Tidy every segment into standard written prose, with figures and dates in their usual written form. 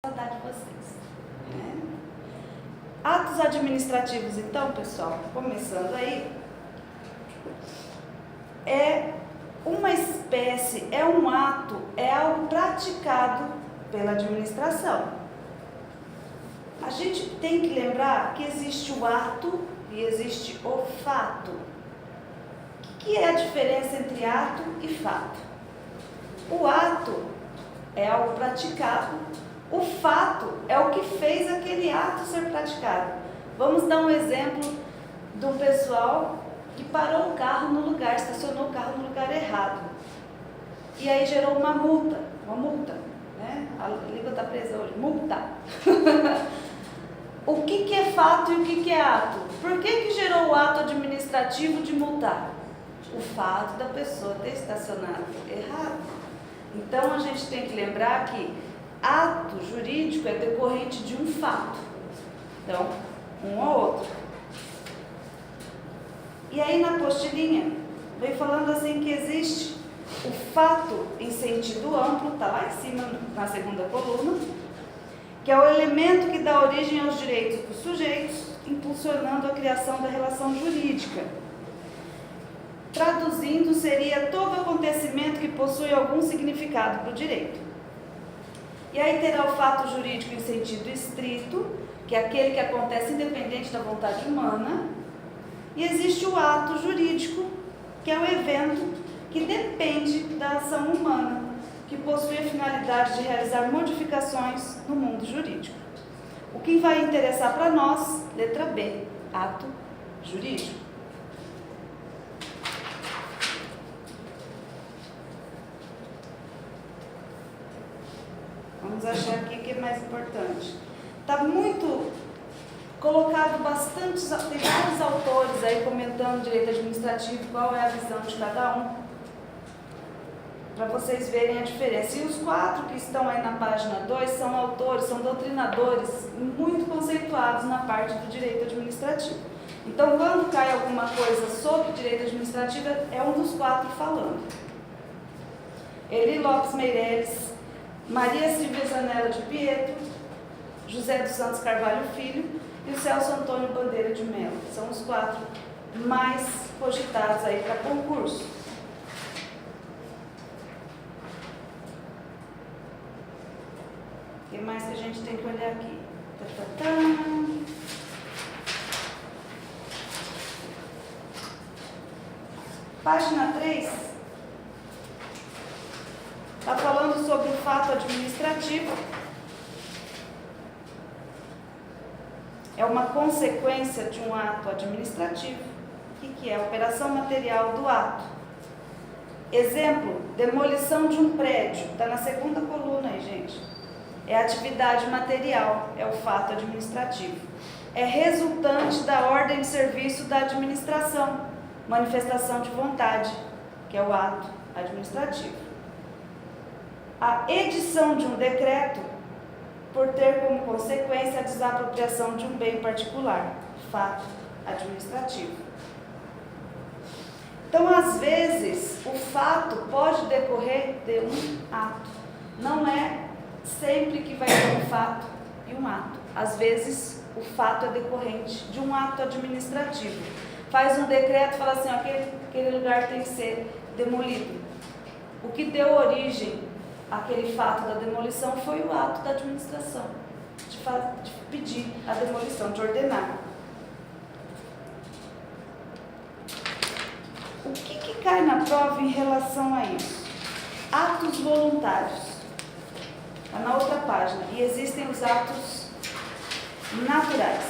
saudade de vocês. Né? Atos administrativos, então, pessoal, começando aí, é uma espécie, é um ato, é algo praticado pela administração. A gente tem que lembrar que existe o ato e existe o fato. O que é a diferença entre ato e fato? O ato é algo praticado, o fato é o que fez aquele ato ser praticado. Vamos dar um exemplo de um pessoal que parou o carro no lugar, estacionou o carro no lugar errado. E aí gerou uma multa, né? A língua está presa hoje, multa. O que é fato e o que é ato? Por que gerou o ato administrativo de multar? O fato da pessoa ter estacionado errado. Então a gente tem que lembrar que ato jurídico é decorrente de um fato. Então, um ou outro. E aí na apostilinha, vem falando assim que existe o fato em sentido amplo, está lá em cima na segunda coluna, que é o elemento que dá origem aos direitos dos sujeitos, impulsionando a criação da relação jurídica. Traduzindo, seria todo acontecimento que possui algum significado para o direito. E aí terá o fato jurídico em sentido estrito, que é aquele que acontece independente da vontade humana. E existe o ato jurídico, que é o evento que depende da ação humana, que possui a finalidade de realizar modificações no mundo jurídico. O que vai interessar para nós, letra B, ato jurídico. Vamos achar aqui o que é mais importante. Está muito colocado bastante, tem vários autores aí comentando direito administrativo, qual é a visão de cada um, para vocês verem a diferença. E os 4 que estão aí na página 2 são autores, são doutrinadores muito conceituados na parte do direito administrativo. Então, quando cai alguma coisa sobre direito administrativo, é um dos 4 falando. Eli Lopes Meireles, Maria Silvia Zanella de Pietro, José dos Santos Carvalho Filho e o Celso Antônio Bandeira de Mello. São os 4 mais cogitados aí para concurso. O que mais que a gente tem que olhar aqui? Página 3 está falando sobre o fato administrativo. É uma consequência de um ato administrativo. O que é? A operação material do ato. Exemplo, demolição de um prédio. Está na segunda coluna aí, gente. É atividade material, é o fato administrativo. É resultante da ordem de serviço da administração, manifestação de vontade, que é o ato administrativo. A edição de um decreto, por ter como consequência a desapropriação de um bem particular, fato administrativo. Então, às vezes, o fato pode decorrer de um ato. Não é sempre que vai ter um fato e um ato. Às vezes, o fato é decorrente de um ato administrativo. Faz um decreto e fala assim, aquele lugar tem que ser demolido. O que deu origem àquele fato da demolição foi o ato da administração, de pedir a demolição, de ordenar. O que cai na prova em relação a isso? Atos voluntários. Está na outra página. E existem os atos naturais.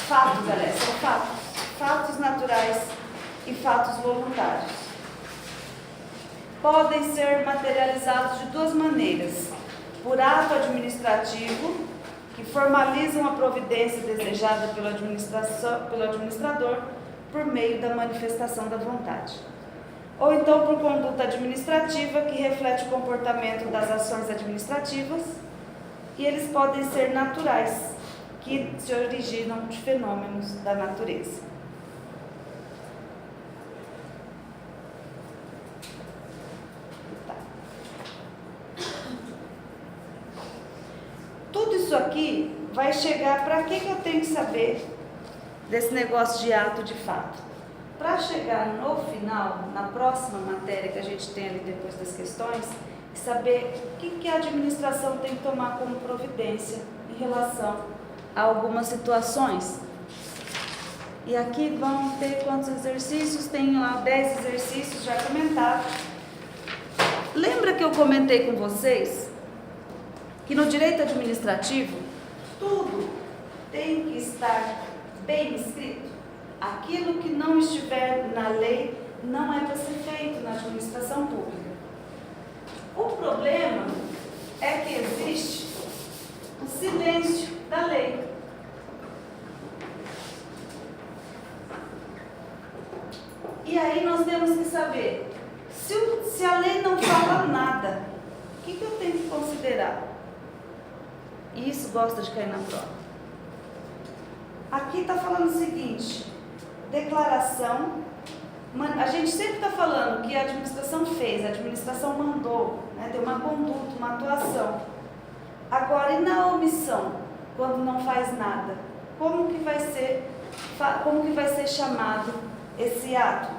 Fatos, aliás, são fatos. Fatos naturais e fatos voluntários. Podem ser materializados de 2 maneiras. Por ato administrativo, que formalizam a providência desejada pelo administrador por meio da manifestação da vontade. Ou então por conduta administrativa, que reflete o comportamento das ações administrativas, e eles podem ser naturais, que se originam de fenômenos da natureza. isso aqui vai chegar, para que eu tenho que saber desse negócio de ato de fato? Para chegar no final, na próxima matéria que a gente tem ali depois das questões, saber o que a administração tem que tomar como providência em relação a algumas situações. E aqui vão ter quantos exercícios? Tem lá 10 exercícios já comentados. Lembra que eu comentei com vocês que no direito administrativo tudo tem que estar bem escrito? Aquilo que não estiver na lei não é para ser feito na administração pública. O problema é que existe o silêncio da lei. E aí nós temos que saber, se a lei não fala nada, o que eu tenho que considerar? E isso gosta de cair na prova. Aqui está falando o seguinte, declaração. A gente sempre está falando que a administração fez, a administração mandou, né, deu uma conduta, uma atuação. Agora, e na omissão, quando não faz nada? Como que vai ser chamado esse ato?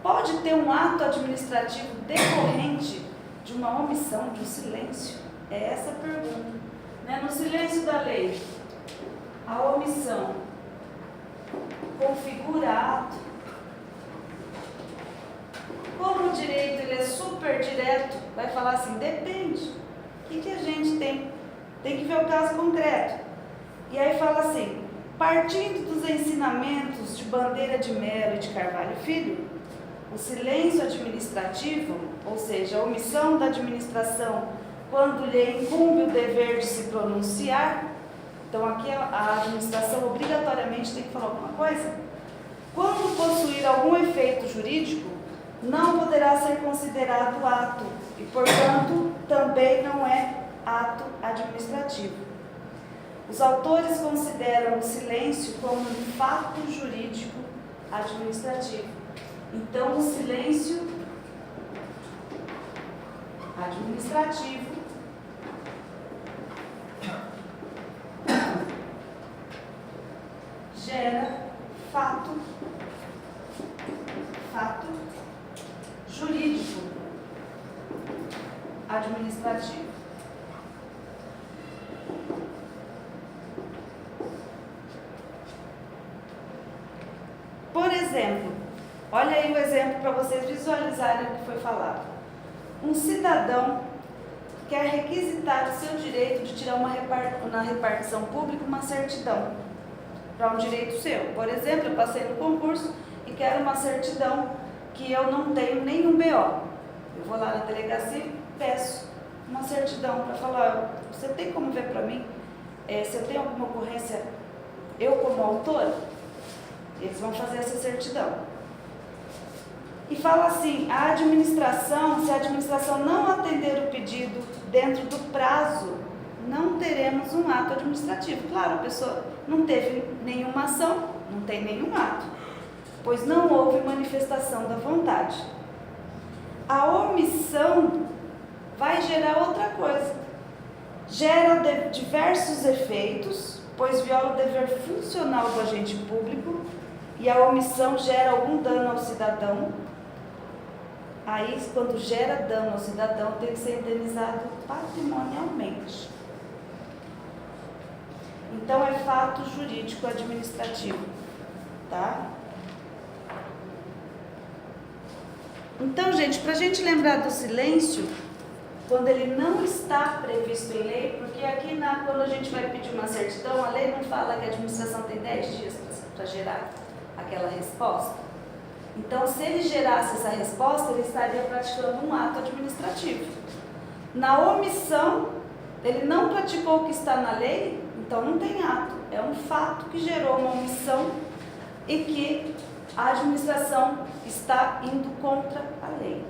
Pode ter um ato administrativo decorrente de uma omissão, de um silêncio? É essa a pergunta. Né? No silêncio da lei, a omissão configura ato. Como o direito ele é super direto, vai falar assim, depende. O que a gente tem? Tem que ver o caso concreto. E aí fala assim, partindo dos ensinamentos de Bandeira de Melo e de Carvalho Filho, o silêncio administrativo, ou seja, a omissão da administração quando lhe incumbe o dever de se pronunciar. Então aqui a administração obrigatoriamente tem que falar alguma coisa. Quando possuir algum efeito jurídico, não poderá ser considerado ato e, portanto, também não é ato administrativo. Os autores consideram o silêncio como um fato jurídico administrativo. Então, o silêncio administrativo gera fato jurídico administrativo. Por exemplo, olha aí o exemplo para vocês visualizarem o que foi falado. Um cidadão quer requisitar o seu direito de tirar na repartição pública uma certidão para um direito seu. Por exemplo, eu passei no concurso e quero uma certidão que eu não tenho nenhum BO. Eu vou lá na delegacia e peço uma certidão para falar, você tem como ver para mim se eu tenho alguma ocorrência, eu como autor? Eles vão fazer essa certidão. E fala assim, se a administração não atender o pedido dentro do prazo, não teremos um ato administrativo. Claro, a pessoa não teve nenhuma ação, não tem nenhum ato, pois não houve manifestação da vontade. A omissão vai gerar outra coisa. Gera diversos efeitos, pois viola o dever funcional do agente público, e a omissão gera algum dano ao cidadão. Aí, quando gera dano ao cidadão, tem que ser indenizado patrimonialmente. Então, é fato jurídico administrativo, tá? Então, gente, para a gente lembrar do silêncio, quando ele não está previsto em lei, porque aqui quando a gente vai pedir uma certidão, a lei não fala que a administração tem 10 dias para gerar aquela resposta. Então, se ele gerasse essa resposta, ele estaria praticando um ato administrativo. Na omissão, ele não praticou o que está na lei, então não tem ato. É um fato que gerou uma omissão e que a administração está indo contra a lei.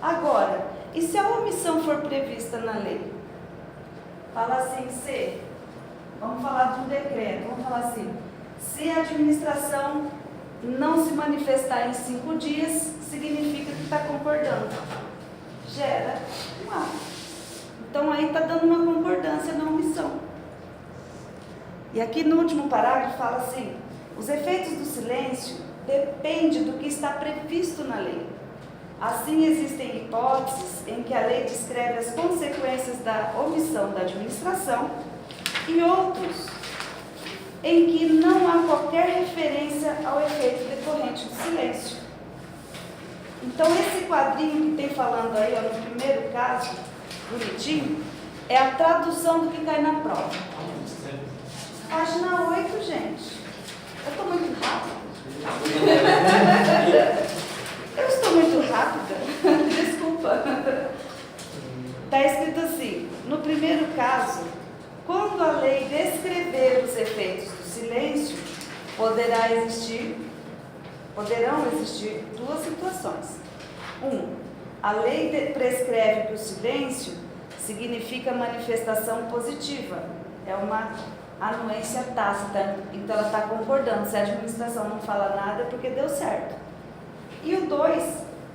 Agora, e se a omissão for prevista na lei? Fala assim, vamos falar de um decreto, vamos falar assim, se a administração não se manifestar em 5 dias, significa que está concordando. Gera um ato. Então, aí aí está dando uma concordância na omissão. E aqui no último parágrafo fala assim: os efeitos do silêncio dependem do que está previsto na lei. Assim, existem hipóteses em que a lei descreve as consequências da omissão da administração e outros em que não há qualquer referência ao efeito decorrente do silêncio. Então, esse quadrinho que tem falando aí, ó, no primeiro caso, bonitinho, é a tradução do que cai na prova. Página 8, gente. Eu estou muito rápida. Eu estou muito rápida. Desculpa. Está escrito assim: no primeiro caso, quando a lei descrever os efeitos do silêncio, poderão existir duas situações. 1. A lei prescreve que o silêncio significa manifestação positiva. É uma anuência tácita. Então ela está concordando. Se a administração não fala nada é porque deu certo. E o 2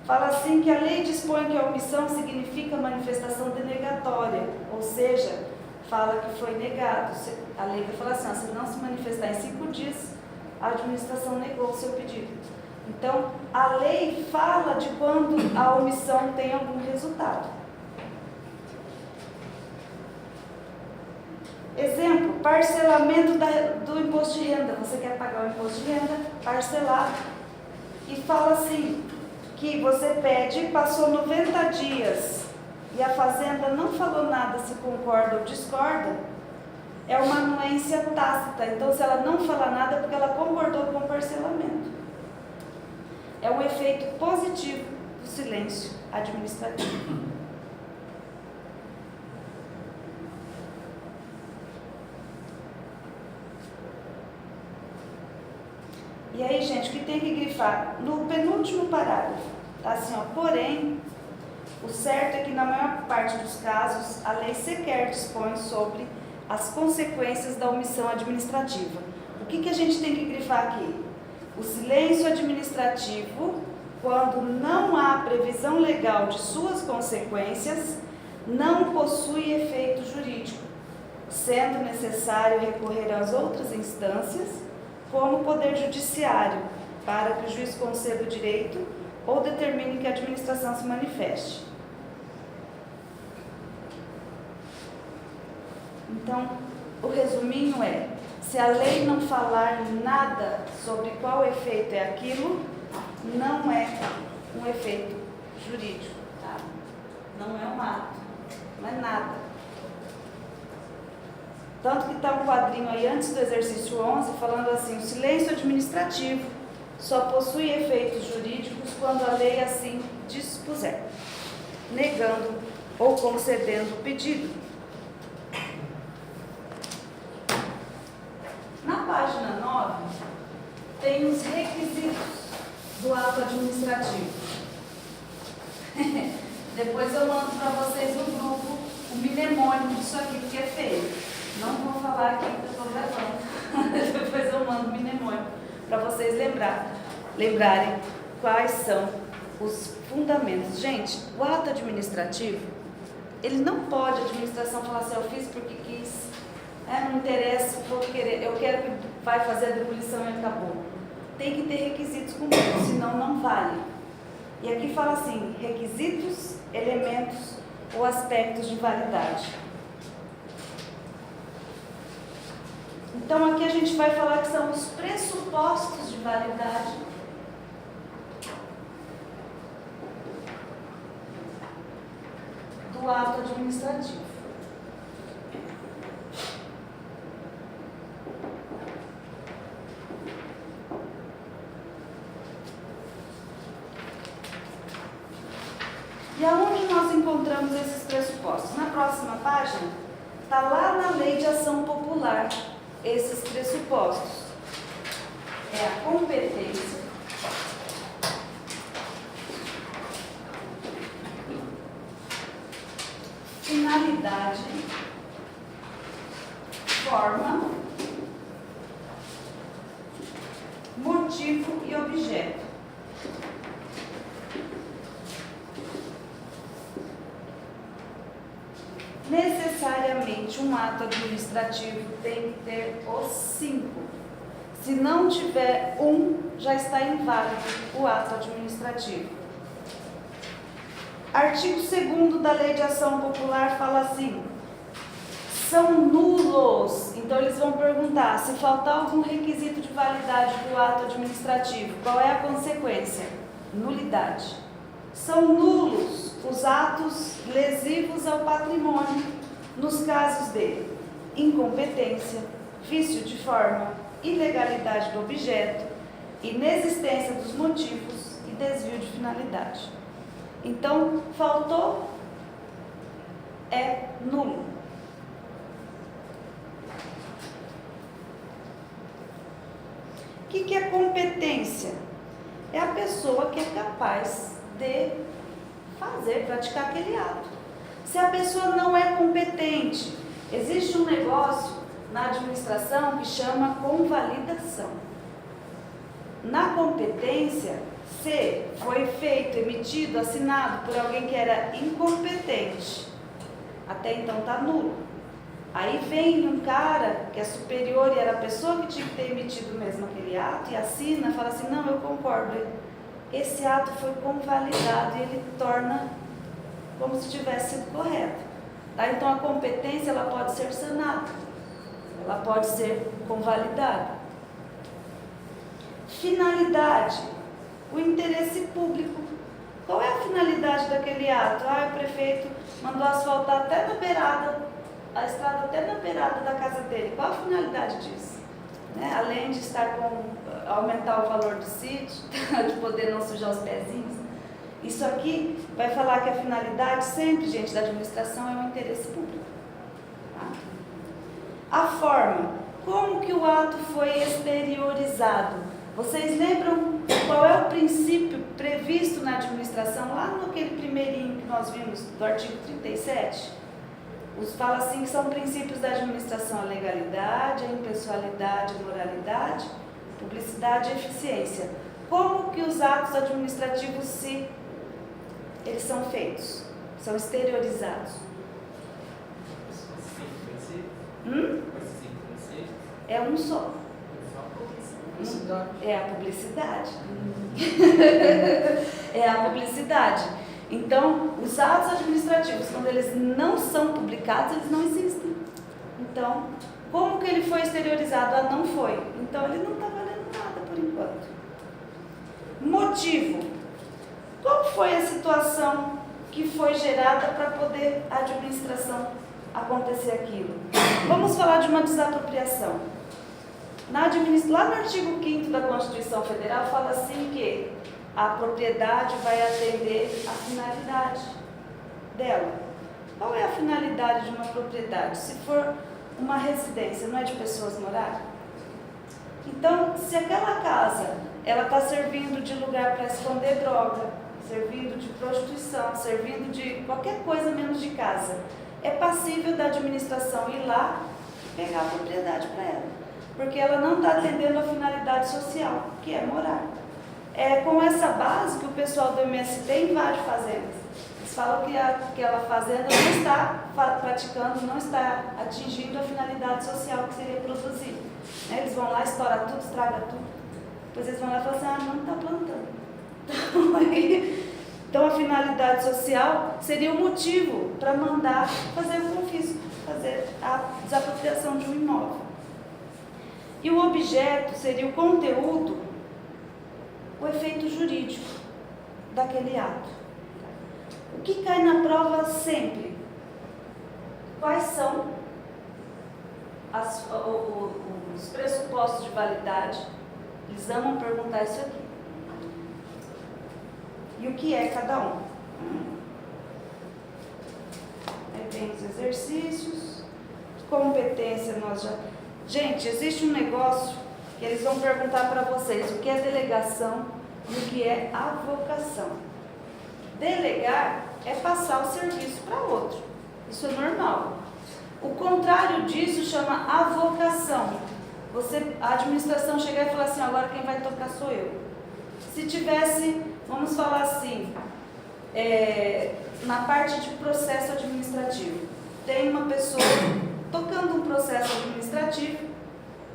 fala assim que a lei dispõe que a omissão significa manifestação denegatória, ou seja, fala que foi negado. A lei vai falar assim: se não se manifestar em 5 dias, a administração negou o seu pedido. Então, a lei fala de quando a omissão tem algum resultado. Exemplo, parcelamento do imposto de renda. Você quer pagar o imposto de renda parcelado. E fala assim, que você pede, passou 90 dias e a fazenda não falou nada se concorda ou discorda, é uma anuência tácita. Então, se ela não falar nada é porque ela concordou com o parcelamento. É um efeito positivo do silêncio administrativo. E aí, gente, o que tem que grifar? No penúltimo parágrafo, tá assim, ó: porém, o certo é que na maior parte dos casos, a lei sequer dispõe sobre as consequências da omissão administrativa. O que a gente tem que grifar aqui? O silêncio administrativo, quando não há previsão legal de suas consequências, não possui efeito jurídico, sendo necessário recorrer às outras instâncias, como o Poder Judiciário, para que o juiz conceda o direito ou determine que a administração se manifeste. Então, o resuminho é: se a lei não falar nada sobre qual efeito é aquilo, não é um efeito jurídico, tá? Não é um ato, não é nada. Tanto que está um quadrinho aí antes do exercício 11 falando assim: o silêncio administrativo só possui efeitos jurídicos quando a lei assim dispuser, negando ou concedendo o pedido. Na página 9, tem os requisitos do ato administrativo. Depois eu mando para vocês no grupo o mnemônico disso aqui, porque é feio. Não vou falar aqui que eu estou gravando. Depois eu mando o mnemônico para vocês lembrarem quais são os fundamentos. Gente, o ato administrativo, ele não pode, a administração falar assim: eu fiz porque quis. Não interessa, eu quero que vai fazer a demolição e acabou. Tem que ter requisitos cumpridos, senão não vale. E aqui fala assim: requisitos, elementos ou aspectos de validade. Então aqui a gente vai falar que são os pressupostos de validade do ato administrativo. E aonde nós encontramos esses pressupostos? Na próxima página, está lá na Lei de Ação Popular, esses pressupostos. É a competência, finalidade, forma, motivo e objeto. necessariamente um ato administrativo tem que ter os 5. Se não tiver um, já está inválido o ato administrativo. Artigo 2º da Lei de Ação Popular fala assim: são nulos. Então eles vão perguntar se faltar algum requisito de validade do ato administrativo, qual é a consequência? Nulidade. São nulos os atos lesivos ao patrimônio nos casos de incompetência, vício de forma, ilegalidade do objeto, inexistência dos motivos e desvio de finalidade. Então, faltou, é nulo. O que é competência? É a pessoa que é capaz de praticar aquele ato. Se a pessoa não é competente, existe um negócio na administração que chama convalidação. Na competência, se foi feito, emitido, assinado por alguém que era incompetente, até então está nulo. Aí vem um cara que é superior e era a pessoa que tinha que ter emitido mesmo aquele ato e assina, fala assim, não, eu concordo, esse ato foi convalidado e ele torna como se tivesse sido correto. Tá? Então a competência ela pode ser sanada, ela pode ser convalidada. Finalidade, o interesse público. Qual é a finalidade daquele ato? O prefeito mandou asfaltar até na beirada, a estrada até na beirada da casa dele. Qual a finalidade disso? Além de aumentar o valor do sítio, de poder não sujar os pezinhos. Isso aqui vai falar que a finalidade sempre, gente, da administração é o interesse público. Tá? A forma, como que o ato foi exteriorizado? Vocês lembram qual é o princípio previsto na administração, lá naquele primeirinho que nós vimos do artigo 37? Fala assim que são princípios da administração: a legalidade, a impessoalidade, a moralidade, publicidade e eficiência. Como que os atos administrativos eles são feitos? São exteriorizados? É um só. É a publicidade. É a publicidade. Então, os atos administrativos, quando eles não são publicados, eles não existem. Então, como que ele foi exteriorizado? Não foi. Então, ele não está valendo nada por enquanto. Motivo. Qual foi a situação que foi gerada para poder a administração acontecer aquilo? Vamos falar de uma desapropriação. Lá no artigo 5º da Constituição Federal fala assim que a propriedade vai atender à finalidade dela. Qual é a finalidade de uma propriedade? Se for uma residência, não é de pessoas morar? Então, se aquela casa ela está servindo de lugar para esconder droga, servindo de prostituição, servindo de qualquer coisa menos de casa, é passível da administração ir lá e pegar a propriedade para ela, porque ela não está atendendo a finalidade social, que é morar. É com essa base que o pessoal do MST invade fazendas. Eles falam que aquela fazenda não está praticando, não está atingindo a finalidade social que seria produzir. Eles vão lá, estouram tudo, estragam tudo. Depois eles vão lá e falam assim, não está plantando. Então a finalidade social seria o motivo para mandar fazer o confisco, fazer a desapropriação de um imóvel. E o objeto seria o conteúdo, o efeito jurídico daquele ato. O que cai na prova sempre? Quais são os pressupostos de validade? Eles amam perguntar isso aqui. E o que é cada um? Aí vem os exercícios, competência nós já... Gente, existe um negócio que eles vão perguntar para vocês o que é delegação e o que é avocação. Delegar é passar o serviço para outro. Isso é normal. O contrário disso chama avocação. A administração chegar e falar assim, agora quem vai tocar sou eu. Se tivesse, vamos falar assim, na parte de processo administrativo, tem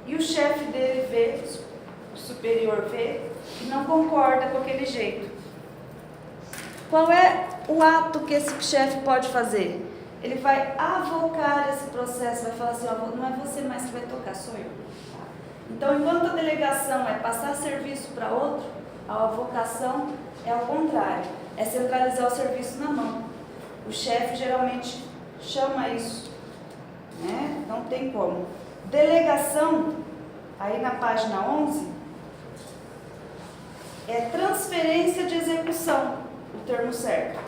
e o chefe dele vê, o superior vê, e não concorda com aquele jeito. Qual é o ato que esse chefe pode fazer? Ele vai avocar esse processo, vai falar assim, ó, não é você mais que vai tocar, sou eu. Então, enquanto a delegação é passar serviço para outro, a avocação é ao contrário, é centralizar o serviço na mão. O chefe geralmente chama isso, né? Não tem como. Delegação, aí na página 11, é transferência de execução, o termo certo,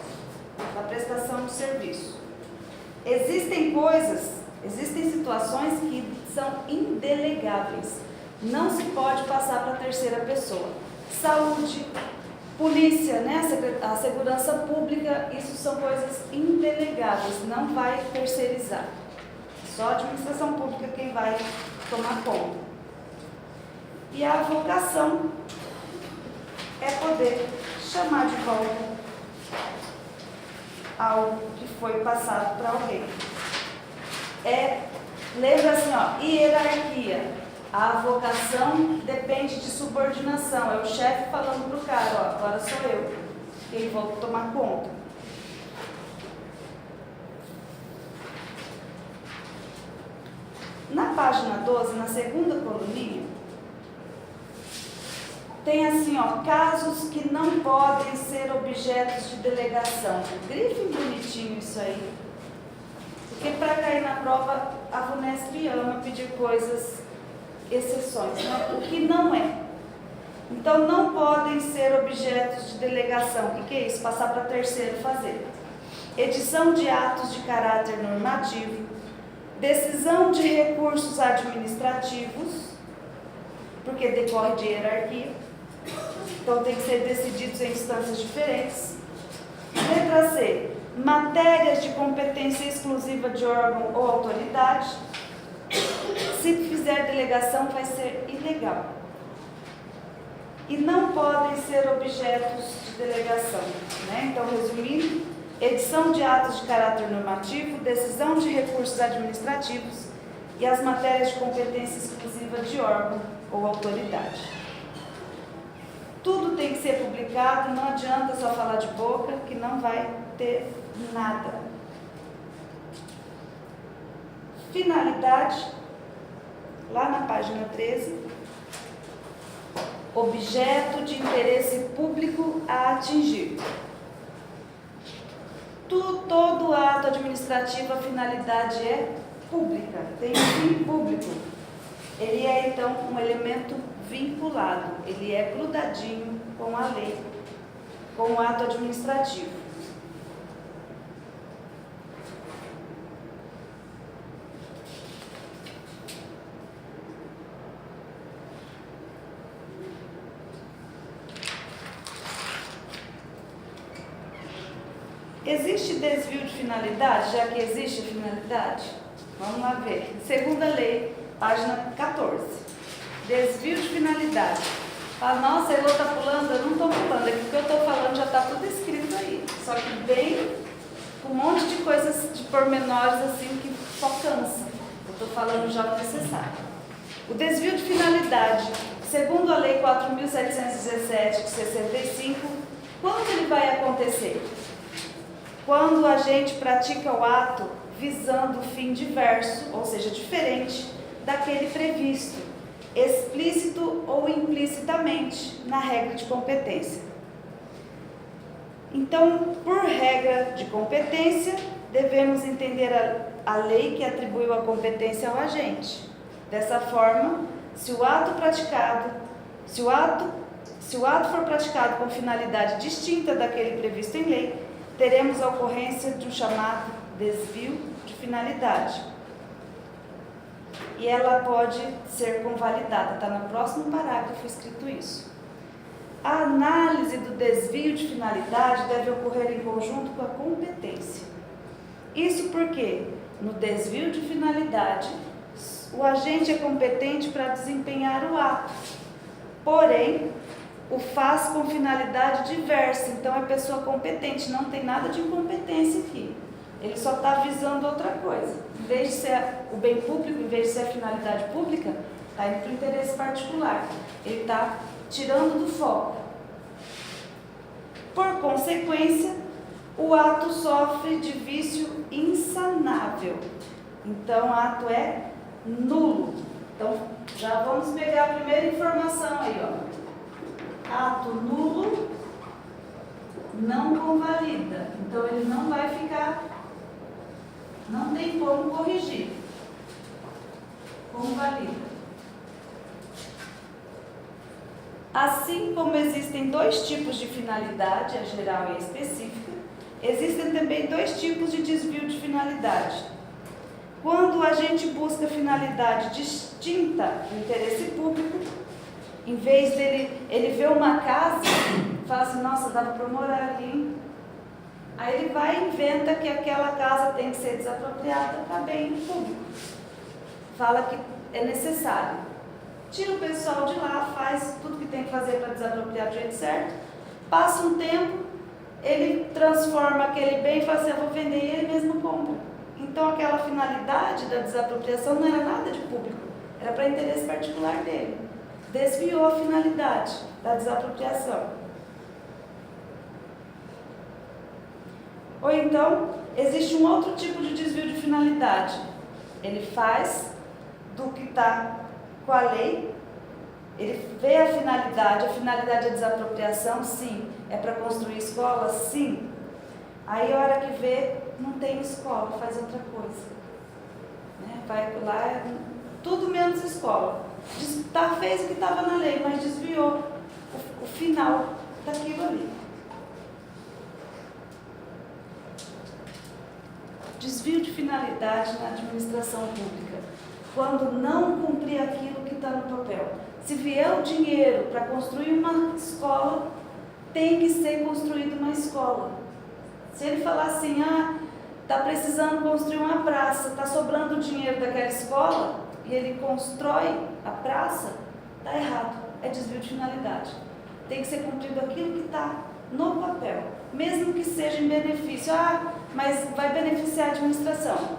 da prestação de serviço. Existem situações que são indelegáveis. Não se pode passar para a terceira pessoa. Saúde, polícia, né? A segurança pública, isso são coisas indelegáveis, não vai terceirizar. Só a administração pública quem vai tomar conta. E a avocação é poder chamar de volta algo que foi passado para alguém. Lembra assim, ó, hierarquia. A avocação depende de subordinação. É o chefe falando para o cara, ó, agora sou eu, quem vou tomar conta. Na página 12, na segunda coluninha, tem assim, ó, casos que não podem ser objetos de delegação. Grifem bonitinho isso aí. Porque para cair na prova, a VUNESP ama pedir coisas, exceções, né? O que não é. Então, não podem ser objetos de delegação. O que é isso? Passar para terceiro fazer. Edição de atos de caráter normativo, decisão de recursos administrativos, porque decorre de hierarquia. Então, tem que ser decididos em instâncias diferentes. Letra C. Matérias de competência exclusiva de órgão ou autoridade. Se fizer delegação, vai ser ilegal. E não podem ser objetos de delegação, né? Então, resumindo, edição de atos de caráter normativo, decisão de recursos administrativos e as matérias de competência exclusiva de órgão ou autoridade. Tudo tem que ser publicado, não adianta só falar de boca, que não vai ter nada. Finalidade, lá na página 13, objeto de interesse público a atingir. Todo ato administrativo, a finalidade é pública, tem fim público. Ele é, então, um elemento vinculado, ele é grudadinho com a lei, com o ato administrativo. Existe desvio de finalidade, já que existe finalidade? Vamos lá ver. Segunda lei, página 14. Desvio de finalidade. Fala, nossa, a Elô está pulando, eu não estou pulando, aqui que eu estou falando já está tudo escrito aí. Só que bem, com um monte de coisas, de pormenores assim, que só cansa. Eu estou falando já o necessário. O desvio de finalidade, segundo a lei 4.717 de 65, quando ele vai acontecer? Quando a gente pratica o ato visando o fim diverso, ou seja, diferente daquele previsto, explícito ou implicitamente, na regra de competência. Então, por regra de competência, devemos entender a lei que atribuiu a competência ao agente. Dessa forma, se o ato for praticado com finalidade distinta daquele previsto em lei, teremos a ocorrência de um chamado desvio de finalidade. E ela pode ser convalidada, está no próximo parágrafo escrito isso. A análise do desvio de finalidade deve ocorrer em conjunto com a competência. Isso porque, no desvio de finalidade, o agente é competente para desempenhar o ato, porém, o faz com finalidade diversa, então é pessoa competente, não tem nada de incompetência aqui. Ele só está visando outra coisa. Em vez de ser o bem público, em vez de ser a finalidade pública, Está indo para o interesse particular. Ele está tirando do foco. Por consequência, o ato sofre de vício insanável. Então, o ato é nulo. Então, já vamos pegar a primeira informação aí, ó. Ato nulo não convalida. Então, ele não vai ficar, não tem como corrigir. Convalida. Assim como existem dois tipos de finalidade, a geral e a específica, existem também dois tipos de desvio de finalidade. Quando a gente busca finalidade distinta do interesse público, em vez dele ele vê uma casa, fala assim, nossa, dava para morar ali, hein? Aí ele vai e inventa que aquela casa tem que ser desapropriada para bem público. Fala que é necessário. Tira o pessoal de lá, faz tudo que tem que fazer para desapropriar do jeito certo. Passa um tempo, ele transforma aquele bem e fala assim, eu vou vender e ele mesmo compra. Então aquela finalidade da desapropriação não era nada de público, era para interesse particular dele. Desviou a finalidade da desapropriação. Ou então, existe um outro tipo de desvio de finalidade. Ele faz do que está com a lei, ele vê a finalidade é desapropriação, sim. É para construir escola, sim. Aí a hora que vê, não tem escola, faz outra coisa. Né? Vai lá, tudo menos escola. Fez o que estava na lei, mas desviou o final daquilo ali. Desvio de finalidade na administração pública. Quando não cumprir aquilo que está no papel. Se vier o dinheiro para construir uma escola, tem que ser construída uma escola. Se ele falar assim, está precisando construir uma praça, está sobrando dinheiro daquela escola, e ele constrói a praça, está errado, é desvio de finalidade. Tem que ser cumprido aquilo que está no papel, mesmo que seja em benefício. Mas vai beneficiar a administração,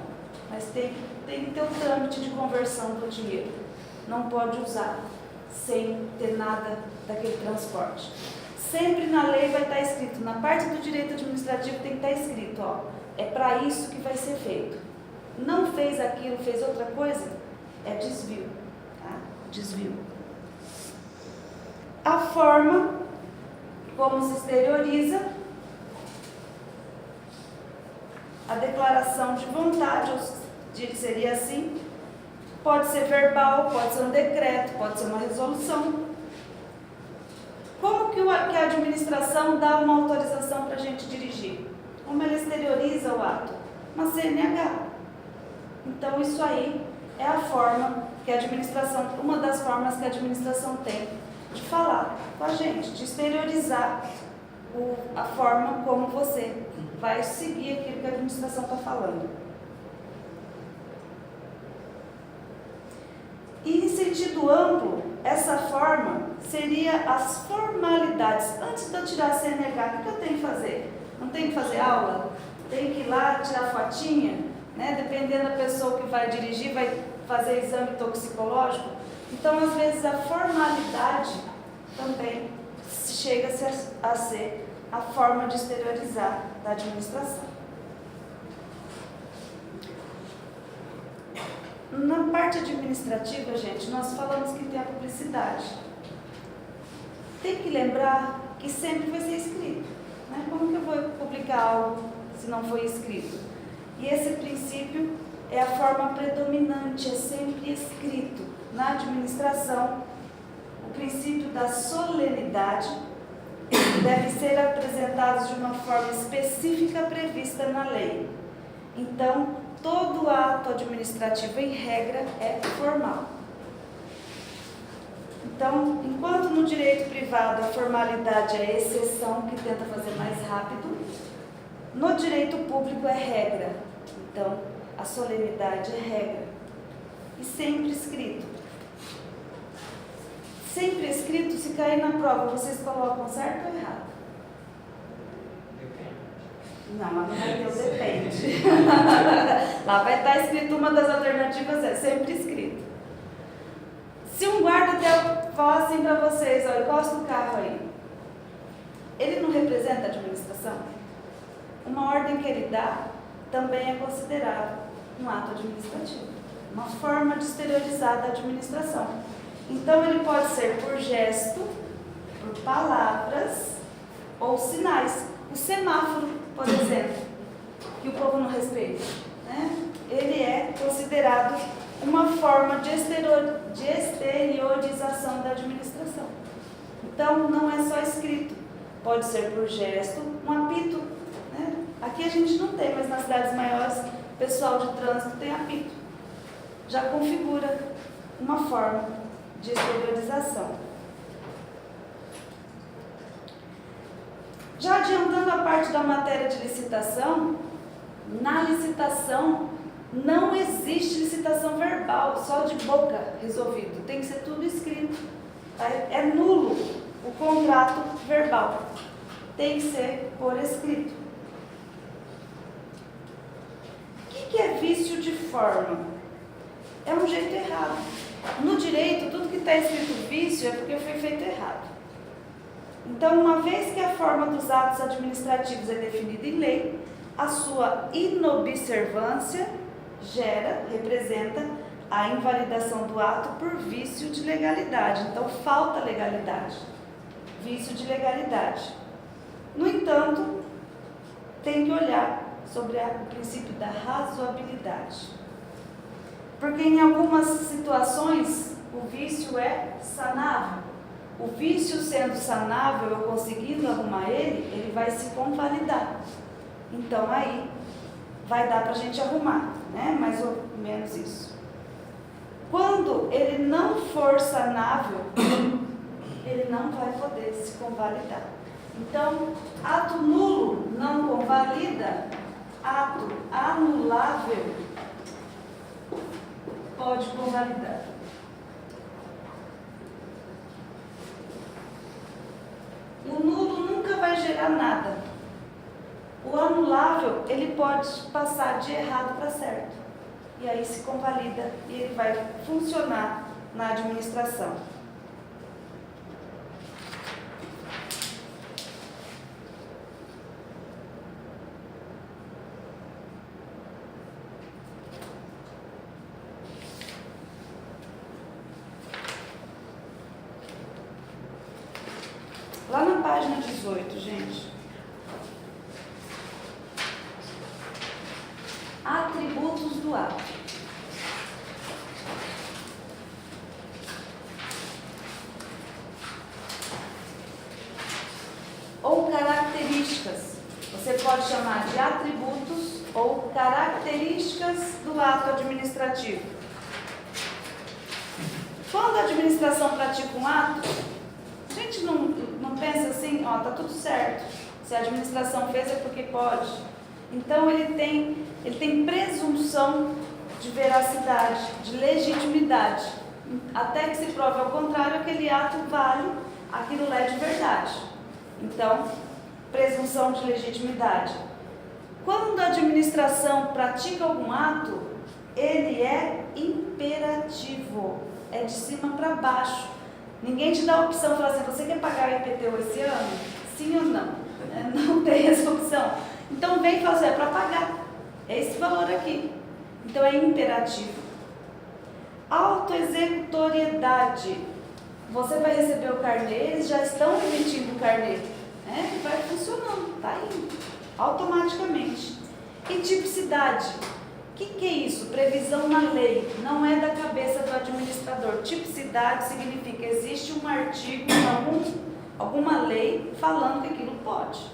mas tem que ter um trâmite de conversão do dinheiro. Não pode usar sem ter nada daquele transporte. Sempre na lei vai estar escrito, na parte do direito administrativo tem que estar escrito, é para isso que vai ser feito. Não fez aquilo, fez outra coisa, é desvio. Tá? Desvio. A forma como se exterioriza a declaração de vontade, seria assim, pode ser verbal, pode ser um decreto, pode ser uma resolução. Como que a administração dá uma autorização para a gente dirigir? Como ela exterioriza o ato? Uma CNH. Então isso aí é a forma que a administração, uma das formas que a administração tem de falar com a gente, de exteriorizar a forma como você vai seguir aquilo que a administração está falando. E em sentido amplo, essa forma seria as formalidades. Antes de eu tirar a CNH, o que eu tenho que fazer? Não tenho que fazer aula? Tenho que ir lá tirar fotinha? Né? Dependendo da pessoa que vai dirigir, vai fazer exame toxicológico. Então, às vezes, a formalidade também chega a ser a forma de exteriorizar da administração. Na parte administrativa, gente, nós falamos que tem a publicidade. Tem que lembrar que sempre vai ser escrito. Né? Como que eu vou publicar algo se não foi escrito? E esse princípio é a forma predominante, é sempre escrito. Na administração, o princípio da solenidade deve ser apresentado de uma forma específica prevista na lei. Então, todo ato administrativo, em regra, é formal. Então, enquanto no direito privado a formalidade é exceção que tenta fazer mais rápido, no direito público é regra. Então, a solenidade é regra. E sempre escrito. Sempre escrito, se cair na prova, vocês colocam certo ou errado? Não, mas não vai ter o depende. Lá vai estar escrito, uma das alternativas é sempre escrito. Se um guarda falar assim para vocês, ó, encosta o carro aí, ele não representa a administração? Uma ordem que ele dá também é considerado um ato administrativo, uma forma de exteriorizar da administração. Então ele pode ser por gesto, por palavras ou sinais. O semáforo, por exemplo, que o povo não respeita, né? Ele é considerado uma forma de exteriorização da administração. Então não é só escrito, pode ser por gesto, um apito, né? Aqui a gente não tem, mas nas cidades maiores o pessoal de trânsito tem apito. Já configura uma forma de exteriorização. Já adiantando a parte da matéria de licitação, na licitação não existe licitação verbal, só de boca resolvido, tem que ser tudo escrito. É nulo o contrato verbal, tem que ser por escrito. O que é vício de forma? É um jeito errado. No direito, tudo que está escrito vício é porque foi feito errado. Então, uma vez que a forma dos atos administrativos é definida em lei, a sua inobservância representa a invalidação do ato por vício de legalidade. Então, falta legalidade, vício de legalidade. No entanto, tem que olhar sobre o princípio da razoabilidade. Porque em algumas situações, o vício é sanável. O vício sendo sanável, eu conseguindo arrumar ele vai se convalidar. Então, aí, vai dar para a gente arrumar, né? Mais ou menos isso. Quando ele não for sanável, ele não vai poder se convalidar. Então, ato nulo não convalida, ato anulável pode convalidar. O nulo nunca vai gerar nada. O anulável, ele pode passar de errado para certo. E aí se convalida e ele vai funcionar na administração. Lá na página 18, gente. Atributos do ato. Ou características. Você pode chamar de atributos ou características do ato administrativo. Quando a administração pratica um ato, a gente não pensa assim, ó, tá tudo certo. Se a administração fez é porque pode. Então ele tem presunção de veracidade, de legitimidade. Até que se prove ao contrário, aquele ato vale, aquilo é de verdade. Então, presunção de legitimidade. Quando a administração pratica algum ato, ele é imperativo, é de cima para baixo. Ninguém te dá a opção de falar assim, você quer pagar o IPTU esse ano? Sim ou não? Não tem essa opção. Então vem e fala assim, é para pagar. É esse valor aqui. Então é imperativo. Autoexecutoriedade. Você vai receber o carnê, eles já estão emitindo o carnê. Né? Vai funcionando, está indo. Automaticamente. E tipicidade. O que é isso? Previsão na lei, não é da cabeça do administrador. Tipicidade significa existe um artigo, alguma lei falando que aquilo pode.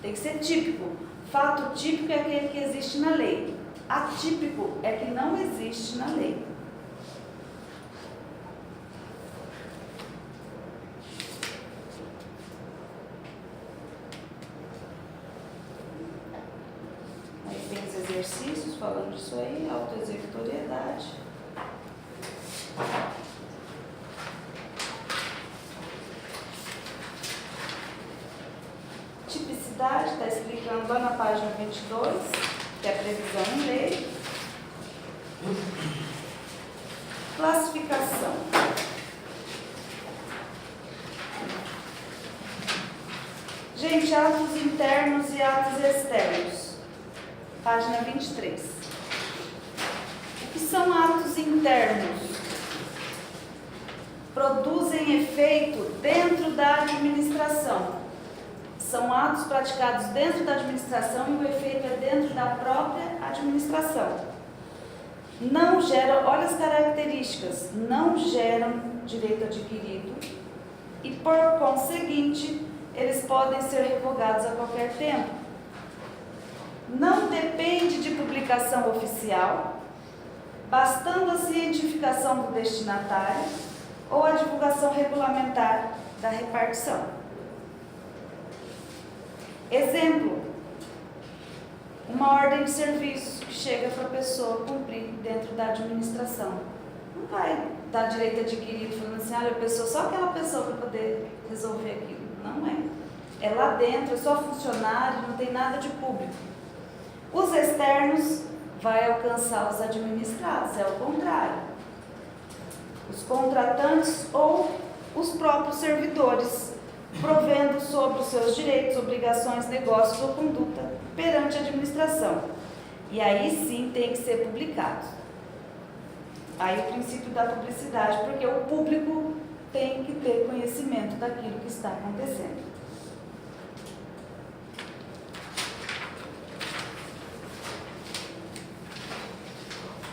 Tem que ser típico. Fato típico é aquele que existe na lei. Atípico é que não existe na lei. Exercícios falando disso aí, autoexecutoriedade. Tipicidade, está explicando lá na página 22, que é a previsão em lei. Classificação. gente, atos internos e atos externos. Página 23. O que são atos internos? Produzem efeito dentro da administração. São atos praticados dentro da administração e o efeito é dentro da própria administração. Não geram, olha as características, não geram direito adquirido e, por conseguinte, eles podem ser revogados a qualquer tempo. Não depende de publicação oficial, bastando a cientificação do destinatário ou a divulgação regulamentar da repartição. Exemplo, uma ordem de serviço que chega para a pessoa cumprir dentro da administração. Não vai dar direito adquirido falando assim, olha, a pessoa, só aquela pessoa para poder resolver aquilo. Não é. É lá dentro, é só funcionário, não tem nada de público. Os externos vai alcançar os administrados, é o contrário. Os contratantes ou os próprios servidores, provendo sobre os seus direitos, obrigações, negócios ou conduta perante a administração. E aí sim tem que ser publicado. Aí o princípio da publicidade, porque o público tem que ter conhecimento daquilo que está acontecendo.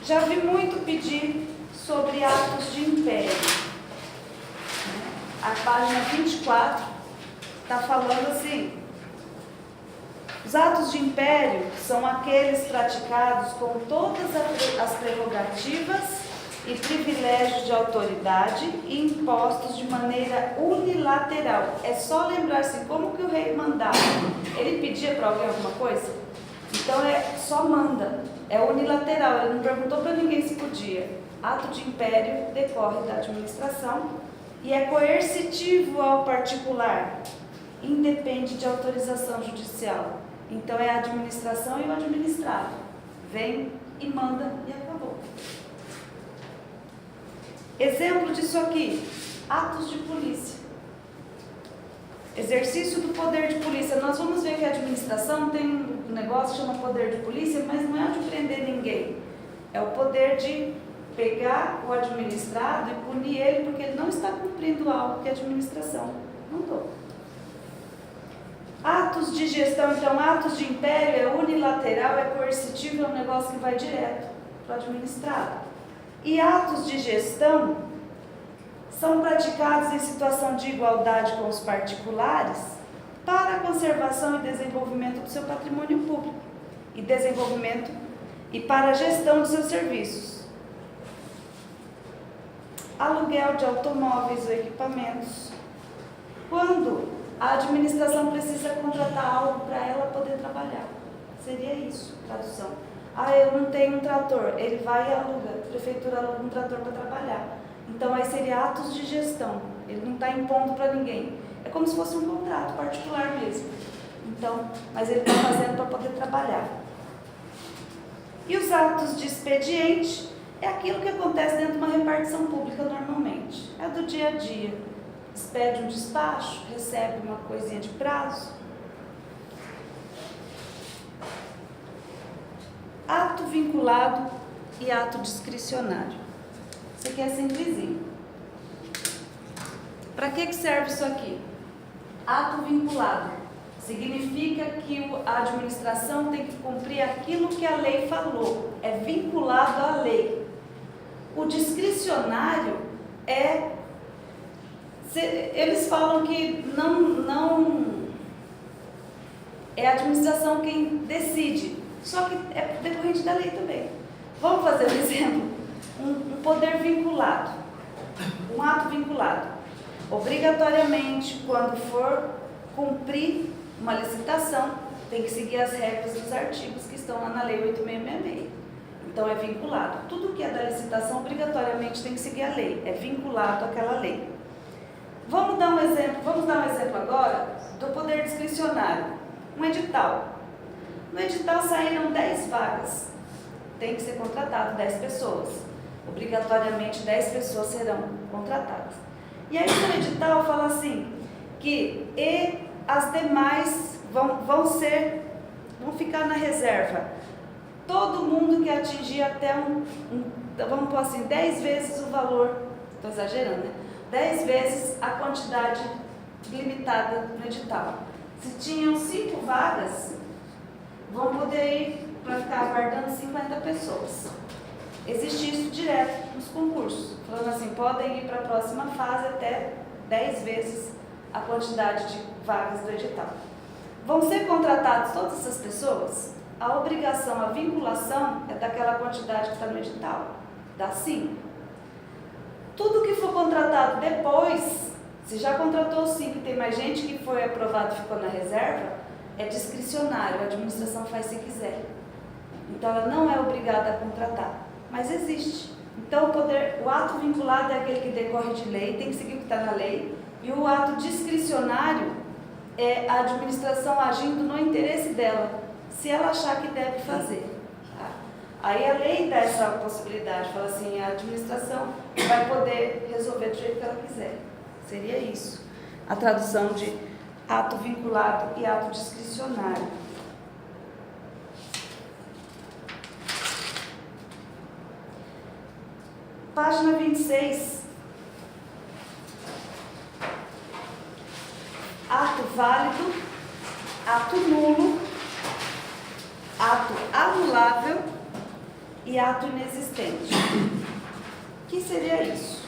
Já vi muito pedir sobre atos de império. A página 24 está falando assim: os atos de império são aqueles praticados com todas as prerrogativas e privilégios de autoridade e impostos de maneira unilateral. É só lembrar assim, como que o rei mandava? Ele pedia para alguém alguma coisa? Então é só manda, é unilateral, ele não perguntou para ninguém se podia. Ato de império decorre da administração e é coercitivo ao particular, independe de autorização judicial. Então é a administração e o administrado. Vem e manda e acabou. Exemplo disso aqui, atos de polícia. Exercício do poder de polícia. Nós vamos ver que a administração tem um negócio que chama poder de polícia, mas não é o de prender ninguém. É o poder de pegar o administrado e punir ele porque ele não está cumprindo algo que a administração mandou. Atos de gestão, então, atos de império é unilateral, é coercitivo, é um negócio que vai direto para o administrado. E atos de gestão são praticados em situação de igualdade com os particulares para a conservação e desenvolvimento do seu patrimônio público e desenvolvimento e para a gestão dos seus serviços. Aluguel de automóveis ou equipamentos. Quando a administração precisa contratar algo para ela poder trabalhar. Seria isso, tradução. Ah, eu não tenho um trator. Ele vai e aluga. A prefeitura aluga um trator para trabalhar. Então, aí seria atos de gestão. Ele não está impondo para ninguém. É como se fosse um contrato particular mesmo. Então, mas ele está fazendo para poder trabalhar. E os atos de expediente é aquilo que acontece dentro de uma repartição pública normalmente. É do dia a dia. Expede um despacho, recebe uma coisinha de prazo. Ato vinculado e ato discricionário. Isso aqui é simplesinho. Para que serve isso aqui? Ato vinculado. Significa que a administração tem que cumprir aquilo que a lei falou. É vinculado à lei. O discricionário é... Eles falam que não é a administração quem decide. Só que é decorrente da lei também. Vamos fazer um exemplo? Um poder vinculado, um ato vinculado. Obrigatoriamente, quando for cumprir uma licitação, tem que seguir as regras dos artigos que estão lá na Lei 8666. Então, é vinculado. Tudo que é da licitação, obrigatoriamente tem que seguir a lei. É vinculado àquela lei. Vamos dar um exemplo agora do poder discricionário. Um edital. No edital saíram 10 vagas. Tem que ser contratado 10 pessoas. Obrigatoriamente 10 pessoas serão contratadas. E aí no edital fala assim, que as demais vão ficar na reserva. Todo mundo que atingir até vamos pôr assim, 10 vezes o valor, estou exagerando, né? 10 vezes a quantidade limitada no edital. Se tinham 5 vagas, vão poder ir para ficar aguardando 50 pessoas. Existe isso direto nos concursos, falando assim, podem ir para a próxima fase até 10 vezes a quantidade de vagas do edital. Vão ser contratadas todas essas pessoas? A obrigação, a vinculação é daquela quantidade que está no edital, dá 5. Tudo que for contratado depois, se já contratou 5 e tem mais gente que foi aprovado e ficou na reserva, é discricionário, a administração faz se quiser. Então ela não é obrigada a contratar, mas existe. Então o ato vinculado é aquele que decorre de lei, tem que seguir o que está na lei, e o ato discricionário é a administração agindo no interesse dela, se ela achar que deve fazer. Tá? Aí a lei dá essa possibilidade, fala assim, a administração vai poder resolver do jeito que ela quiser. Seria isso, a tradução de ato vinculado e ato discricionário. Página 26. Ato válido, ato nulo, ato anulável e ato inexistente. O que seria isso?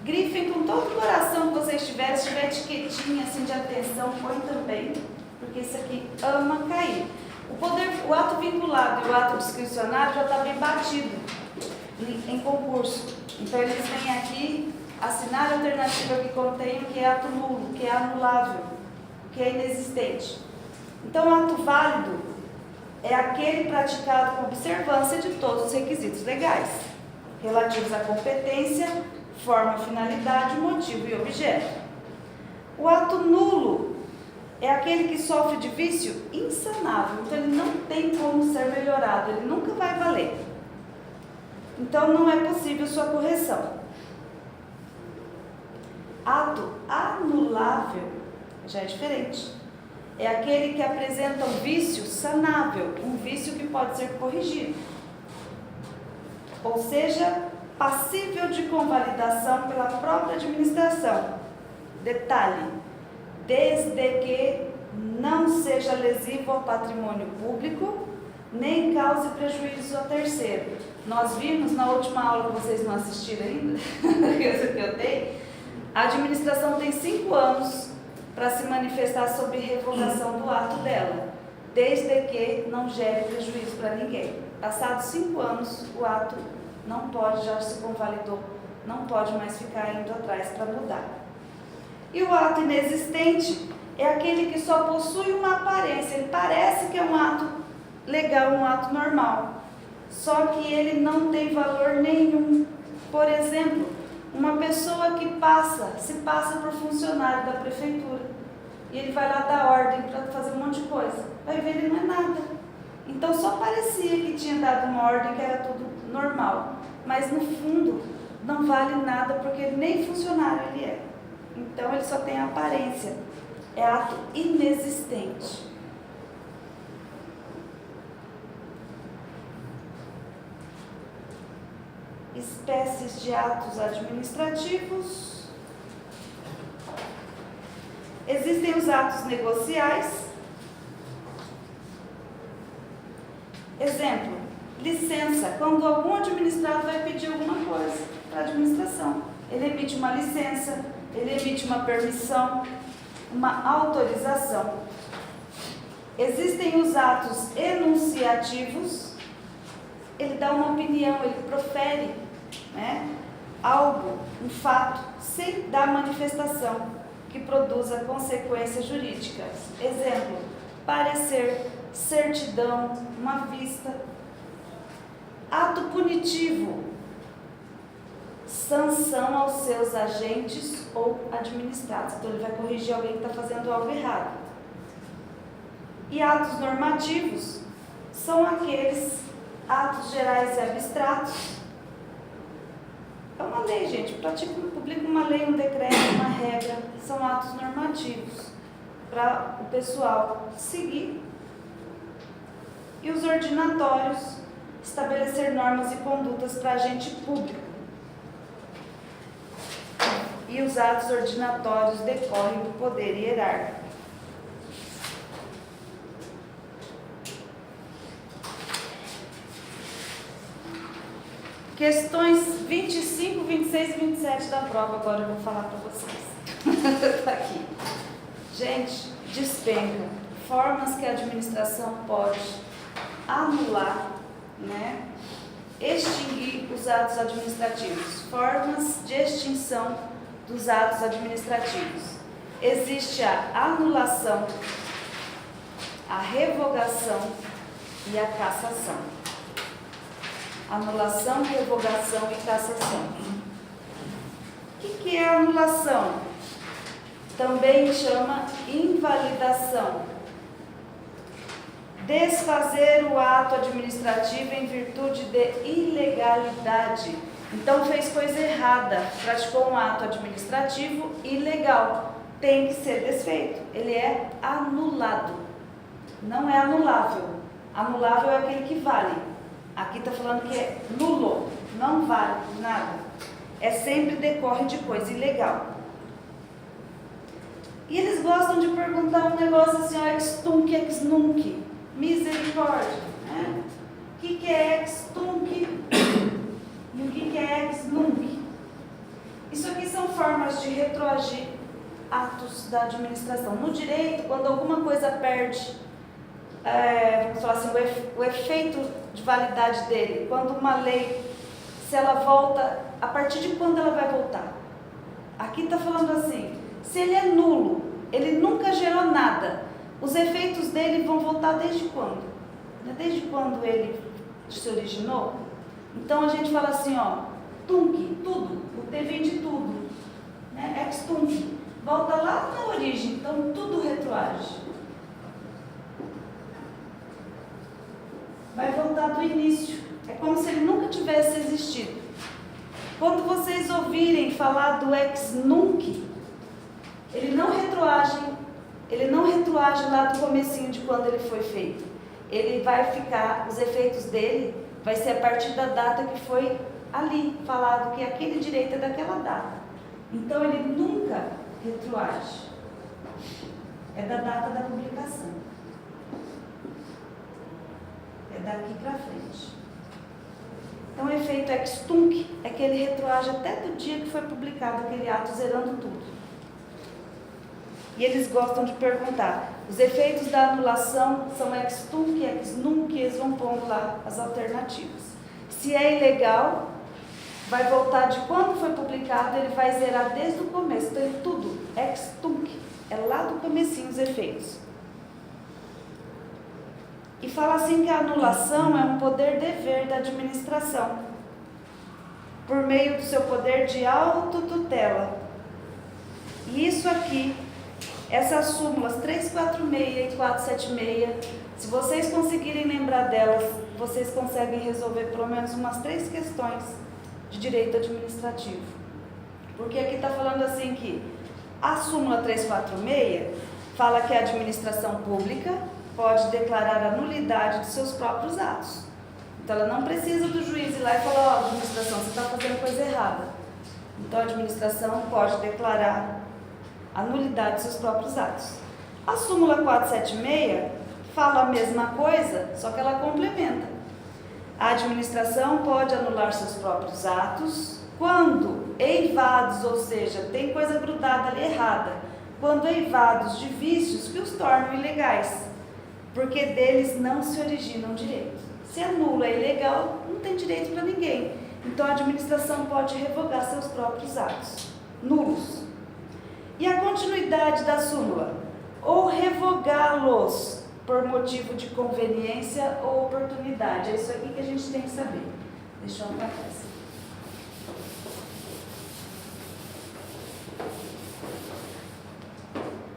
Grifem com todo o coração que vocês tiverem, se tiver etiquetinha assim de atenção, põe também, porque isso aqui ama cair. O ato vinculado e o ato discricionário já está bem batido em concurso. Então eles vêm aqui assinar a alternativa que contém o que é ato nulo, o que é anulável, o que é inexistente. Então o ato válido é aquele praticado com observância de todos os requisitos legais, relativos à competência, forma, finalidade, motivo e objeto. O ato nulo é aquele que sofre de vício insanável, então ele não tem como ser melhorado, ele nunca vai valer. Então não é possível sua correção. Ato anulável já é diferente. É aquele que apresenta um vício sanável, um vício que pode ser corrigido. Ou seja, passível de convalidação pela própria administração. Detalhe, desde que não seja lesivo ao patrimônio público, nem cause prejuízo a terceiro. Nós vimos na última aula que vocês não assistiram ainda, que eu dei, a administração tem 5 anos para se manifestar sobre revogação do ato dela, desde que não gere prejuízo para ninguém. Passados 5 anos, o ato não pode, já se convalidou, não pode mais ficar indo atrás para mudar. E o ato inexistente é aquele que só possui uma aparência, ele parece que é um ato legal, um ato normal, só que ele não tem valor nenhum. Por exemplo, uma pessoa que se passa por funcionário da prefeitura, e ele vai lá dar ordem para fazer um monte de coisa, vai ver ele não é nada. Então só parecia que tinha dado uma ordem, que era tudo normal, mas no fundo não vale nada, porque nem funcionário ele é. Então ele só tem aparência, é ato inexistente. Espécies de atos administrativos. Existem os atos negociais. Exemplo, licença. Quando algum administrado vai pedir alguma coisa para a administração, ele emite uma licença, ele emite uma permissão, uma autorização. Existem os atos enunciativos. Ele dá uma opinião, ele profere, algo, um fato, sem dar manifestação, que produza consequências jurídicas. Exemplo, parecer, certidão, uma vista. Ato punitivo, sanção aos seus agentes ou administrados. Então ele vai corrigir alguém que está fazendo algo errado. E atos normativos são aqueles atos gerais e abstratos. É uma lei, gente. Publica uma lei, um decreto, uma regra. São atos normativos. para o pessoal seguir. E os ordinatórios, estabelecer normas e condutas para agente público. E os atos ordinatórios decorrem do poder hierárquico. Questões 25, 26 e 27 da prova, agora eu vou falar para vocês. Está aqui. Gente, despenca. Formas que a administração pode anular, né? Extinguir os atos administrativos. Formas de extinção dos atos administrativos. Existe a anulação, a revogação e a cassação. Anulação, revogação e cassação. O que é anulação? Também chama invalidação. Desfazer o ato administrativo em virtude de ilegalidade. Então fez coisa errada, praticou um ato administrativo ilegal. Tem que ser desfeito. Ele é anulado. Não é anulável. Anulável é aquele que vale. Aqui está falando que é nulo, não vale nada. É sempre decorre de coisa ilegal. E eles gostam de perguntar um negócio assim, ó, ex tunc, ex nunc, misericórdia, né? O que é ex tunc e o que é ex nunc? Isso aqui são formas de retroagir atos da administração. No direito, quando alguma coisa perde, vamos falar assim, o efeito de validade dele, quando uma lei, se ela volta, a partir de quando ela vai voltar? Aqui está falando assim, se ele é nulo, ele nunca gerou nada, os efeitos dele vão voltar desde quando? Desde quando ele se originou? Então a gente fala assim, ó, tunc, tudo, o T vem de tudo, né? Ex tunc, volta lá na origem, então tudo retroage. Vai voltar do início. É como se ele nunca tivesse existido. Quando vocês ouvirem falar do ex nunc, ele não retroage lá do comecinho de quando ele foi feito. Ele vai ficar, os efeitos dele vai ser a partir da data que foi ali falado que aquele direito é daquela data. Então ele nunca retroage. É da data da publicação. É daqui para frente. Então, o efeito ex tunc é que ele retroage até do dia que foi publicado aquele ato, zerando tudo. E eles gostam de perguntar, os efeitos da anulação são ex tunc, ex nunc, eles vão pondo lá as alternativas. Se é ilegal, vai voltar de quando foi publicado, ele vai zerar desde o começo. Então, é tudo ex tunc, é lá do comecinho os efeitos. E fala assim que a anulação é um poder-dever da administração, por meio do seu poder de autotutela. E isso aqui, essas súmulas 346 e 476, se vocês conseguirem lembrar delas, vocês conseguem resolver pelo menos umas 3 questões de direito administrativo. Porque aqui está falando assim que a súmula 346 fala que a administração pública pode declarar a nulidade de seus próprios atos. Então, ela não precisa do juiz ir lá e falar, ó, administração, você está fazendo coisa errada. Então, a administração pode declarar a nulidade de seus próprios atos. A súmula 476 fala a mesma coisa, só que ela complementa. A administração pode anular seus próprios atos quando eivados, ou seja, tem coisa grudada ali errada, quando eivados de vícios que os tornam ilegais, porque deles não se originam direito. Se anula é ilegal, não tem direito para ninguém. Então, a administração pode revogar seus próprios atos nulos. E a continuidade da súmula? Ou revogá-los por motivo de conveniência ou oportunidade. É isso aqui que a gente tem que saber. Deixa eu anotar essa.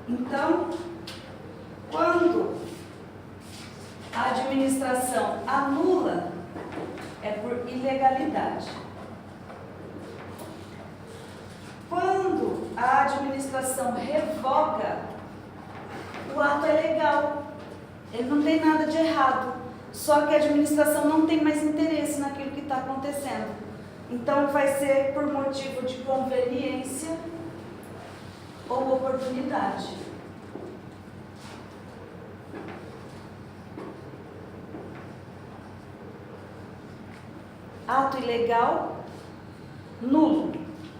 Então, quando a administração anula, é por ilegalidade. Quando a administração revoga, o ato é legal, ele não tem nada de errado, só que a administração não tem mais interesse naquilo que está acontecendo. Então vai ser por motivo de conveniência ou oportunidade. Ato ilegal, nulo.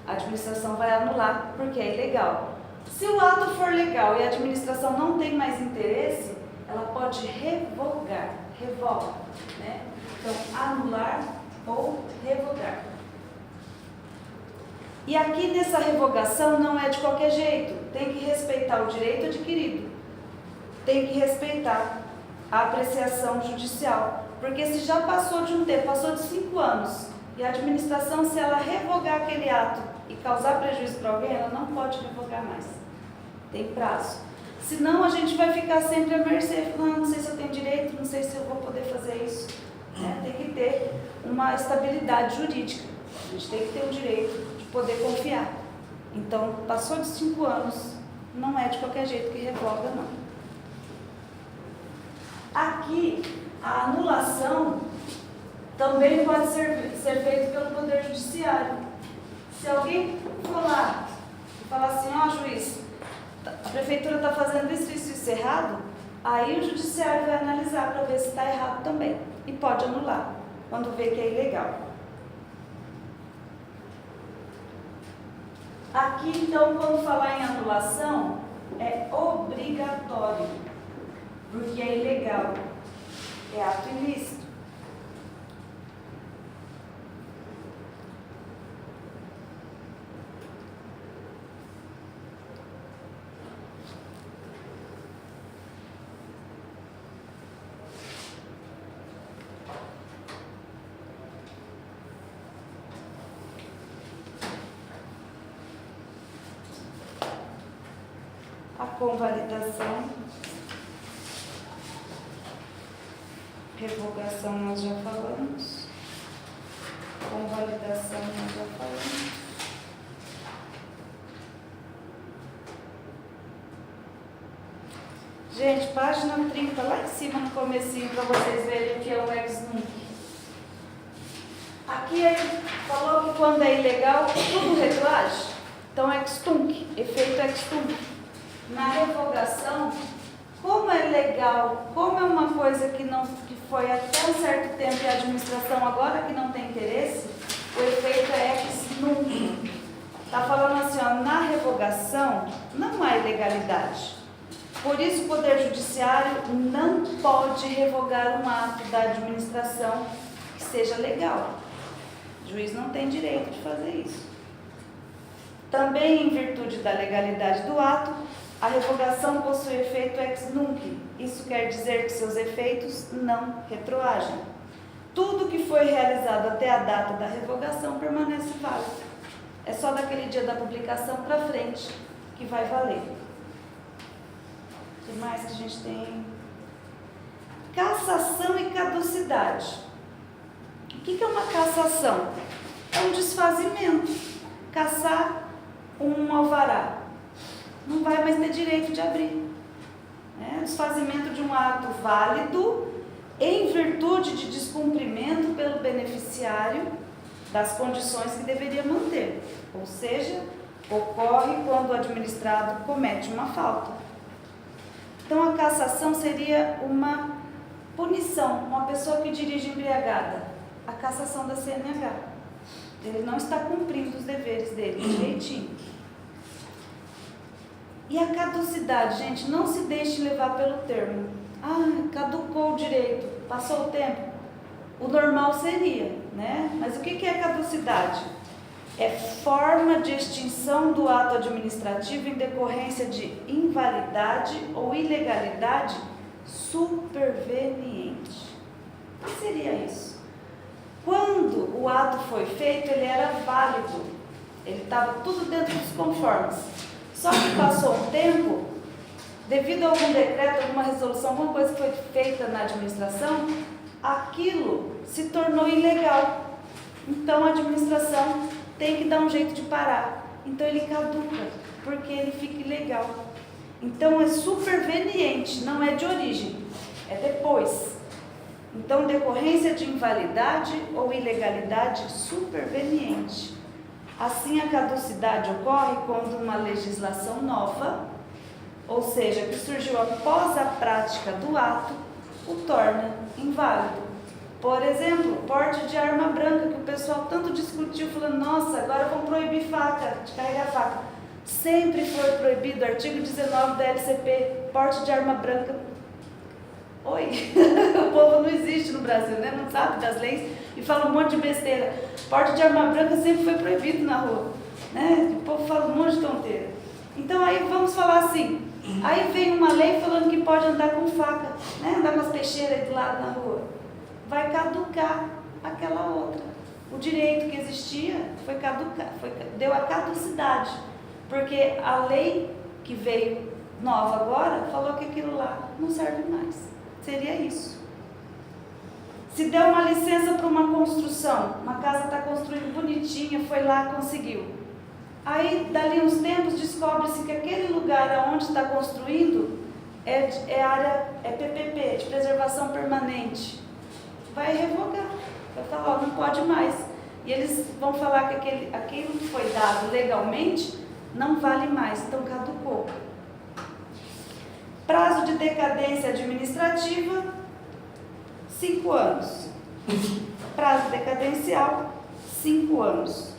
A administração vai anular porque é ilegal. Se o ato for legal e a administração não tem mais interesse, ela pode revogar. Revoga, né? Então, anular ou revogar. E aqui nessa revogação não é de qualquer jeito. Tem que respeitar o direito adquirido. Tem que respeitar a apreciação judicial. Porque se já passou de um tempo, passou de 5 anos, e a administração, se ela revogar aquele ato e causar prejuízo para alguém, ela não pode revogar mais. Tem prazo. Senão a gente vai ficar sempre à mercê, não sei se eu tenho direito, não sei se eu vou poder fazer isso. Tem que ter uma estabilidade jurídica. A gente tem que ter o direito de poder confiar. Então, passou de 5 anos, não é de qualquer jeito que revoga, não. Aqui, a anulação também pode ser feita pelo Poder Judiciário. Se alguém for lá e falar assim, ó, juiz, a prefeitura está fazendo isso errado, aí o judiciário vai analisar para ver se está errado também. E pode anular, quando vê que é ilegal. Aqui, então, quando falar em anulação, é obrigatório, porque é ilegal, é ato ilícito. A convalidação, revogação nós já falamos, convalidação nós já falamos. Gente, página 30, lá em cima no comecinho, para vocês verem o que é o ex nunc. Aqui ele falou que quando é ilegal, tudo retroage. Então, ex tunc, efeito ex tunc. Na revogação, como é legal, como é uma coisa que foi até um certo tempo e a administração agora que não tem interesse, o efeito é ex nunc. Está falando assim, ó, na revogação não há ilegalidade. Por isso o Poder Judiciário não pode revogar um ato da administração que seja legal. O juiz não tem direito de fazer isso. Também em virtude da legalidade do ato, a revogação possui efeito ex nunc. Isso quer dizer que seus efeitos não retroagem. Tudo que foi realizado até a data da revogação permanece válido. É só daquele dia da publicação para frente que vai valer. O que mais que a gente tem? Cassação e caducidade. O que é uma cassação? É um desfazimento. Cassar um alvará. Não vai mais ter direito de abrir. Desfazimento de um ato válido em virtude de descumprimento pelo beneficiário das condições que deveria manter. Ou seja, ocorre quando o administrado comete uma falta. Então, a cassação seria uma punição. Uma pessoa que dirige embriagada, a cassação da CNH. Ele não está cumprindo os deveres dele direitinho. E a caducidade, gente, não se deixe levar pelo termo. Caducou o direito, passou o tempo. O normal seria, né? Mas o que é caducidade? É forma de extinção do ato administrativo em decorrência de invalidade ou ilegalidade superveniente. O que seria isso? Quando o ato foi feito, ele era válido. Ele estava tudo dentro dos conformes. Só que passou um tempo, devido a algum decreto, alguma resolução, alguma coisa que foi feita na administração, aquilo se tornou ilegal. Então a administração tem que dar um jeito de parar. Então ele caduca, porque ele fica ilegal. Então é superveniente, não é de origem, é depois. Então, decorrência de invalidade ou ilegalidade superveniente. Assim, a caducidade ocorre quando uma legislação nova, ou seja, que surgiu após a prática do ato, o torna inválido. Por exemplo, porte de arma branca, que o pessoal tanto discutiu, falando, nossa, agora vão proibir faca, de carregar faca. Sempre foi proibido, artigo 19 da LCP, porte de arma branca. Oi, o povo não existe no Brasil, né? Não sabe das leis e fala um monte de besteira. Porte de arma branca sempre foi proibido na rua, né? O povo fala um monte de tonteira. Então aí vamos falar assim, aí vem uma lei falando que pode andar com faca, né? Andar com as peixeiras aí do lado na rua. Vai caducar aquela outra. O direito que existia foi caducar, deu a caducidade, porque a lei que veio nova agora falou que aquilo lá não serve mais. Seria isso. Se deu uma licença para uma construção, uma casa está construindo bonitinha, foi lá, conseguiu. Aí, dali uns tempos, descobre-se que aquele lugar onde está construindo é área, é PPP, de preservação permanente. Vai revogar, vai falar, ó, não pode mais. E eles vão falar que aquilo que foi dado legalmente não vale mais, então caducou. Prazo de decadência administrativa, 5 anos. Prazo decadencial, 5 anos.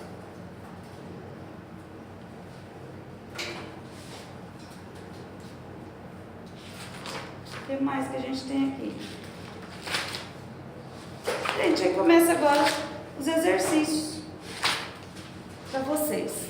O que mais que a gente tem aqui? Gente, aí começa agora os exercícios para vocês.